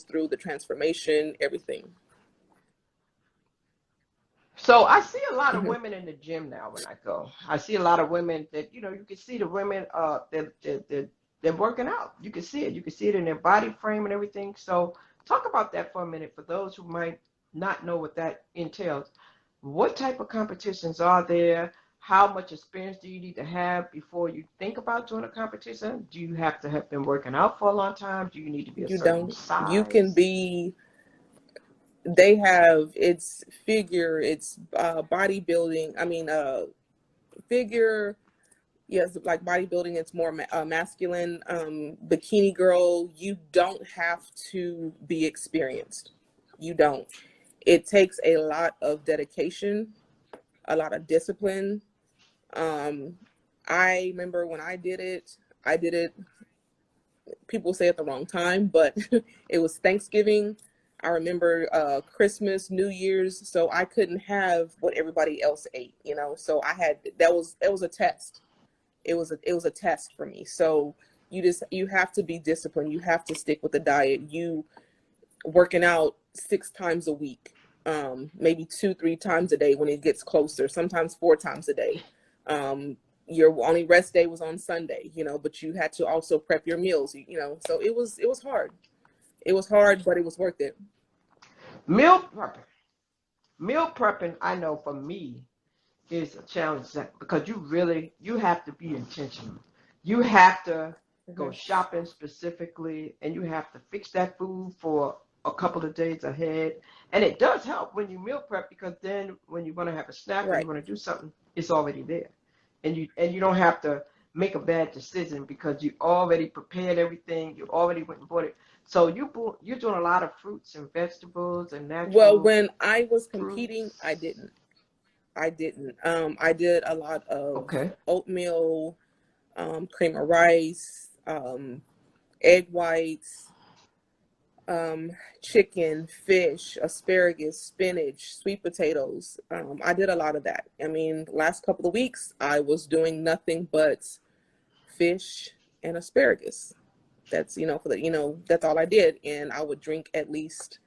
through the transformation, everything. So I see a lot of Hmm. women in the gym now when I go. I see a lot of women that, you can see the women they're working out. You can see it. You can see it in their body frame and everything. So talk about that for a minute for those who might not know what that entails. What type of competitions are there? How much experience do you need to have before you think about doing a competition? Do you have to have been working out for a long time? Do you need to be a You certain don't. You can size? be. They have it's figure. It's bodybuilding. I mean, figure. Yes, like bodybuilding. It's more masculine. Bikini girl. You don't have to be experienced. You don't. It takes a lot of dedication, a lot of discipline. Um, I remember when I did it, people say at the wrong time, but it was Thanksgiving. I remember Christmas, New Year's, so I couldn't have what everybody else ate, you know. So I had it was a test. It was a test for me. So you have to be disciplined. You have to stick with the diet. You working out 6 times a week, maybe 2, 3 times a day when it gets closer, sometimes 4 times a day. Your only rest day was on Sunday, you know, but you had to also prep your meals, you know, so it was hard. It was hard, but it was worth it. Meal prepping. Meal prepping, I know for me, is a challenge because you have to be intentional. You have to go Hmm. shopping specifically, and you have to fix that food for a couple of days ahead. And it does help when you meal prep because then when you want to have a snack or you Right. want to do something, it's already there, and you don't have to make a bad decision because you already prepared everything. You already went and bought it. So you're doing a lot of fruits and vegetables and Well, natural when I was competing, I fruits. didn't. I didn't. I did a lot of Okay. oatmeal, cream of rice, egg whites, um, chicken, fish, asparagus, spinach, sweet potatoes. I did a lot of that. I mean, last couple of weeks, I was doing nothing but fish and asparagus. That's, you know, for the, you know, that's all I did. And I would drink at least,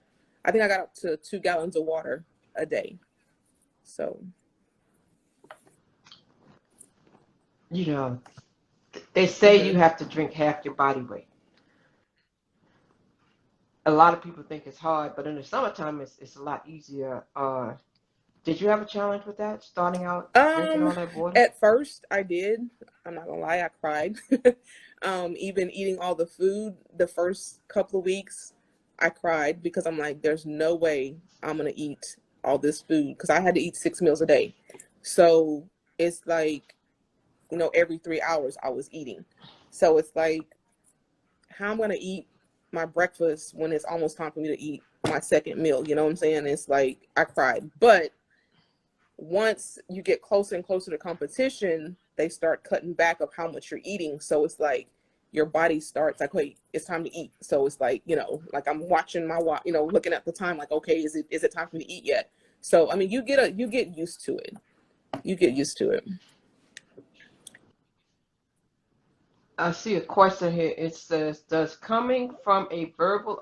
I think I got up to 2 gallons of water a day. So, You know, they say you hmm. have to drink half your body weight. A lot of people think it's hard, but in the summertime, it's a lot easier. Did you have a challenge with that, starting out drinking Um, all that water? at first I did. I'm not gonna lie, I cried. Even eating all the food the first couple of weeks, I cried because I'm like, there's no way I'm gonna eat all this food because I had to eat 6 meals a day. So it's like, you know, every 3 hours I was eating. So it's like, how I'm gonna eat my breakfast when it's almost time for me to eat my second meal. You know what I'm saying? It's like I cried, but once you get closer and closer to competition, they start cutting back of how much you're eating. So it's like your body starts like, wait, it's time to eat. So it's like, you know, like I'm watching my watch, you know, looking at the time, like, okay, is it time for me to eat yet? So I mean, you get used to it. You get used to it. I see a question here. It says, "Does coming from a verbal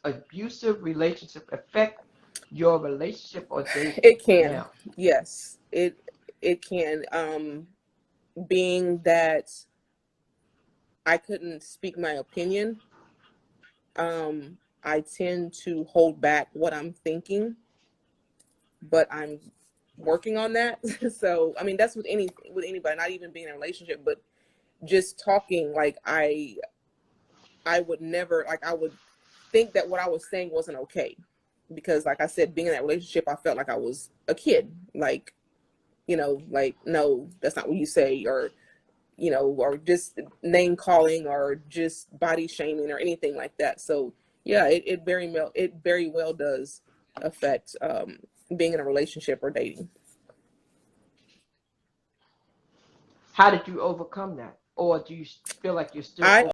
abusive relationship affect your relationship or dating It can, now?" yes, it can. Being that I couldn't speak my opinion, I tend to hold back what I'm thinking, but I'm working on that. So I mean that's with anybody, not even being in a relationship, but just talking. Like I would never, like I would think that what I was saying wasn't okay because like I said, being in that relationship, I felt like I was a kid. Like, you know, like no, that's not what you say, or you know, or just name calling or just body shaming or anything like that. So yeah, it very well does affect being in a relationship or dating. How did you overcome that, or do you feel like you're still I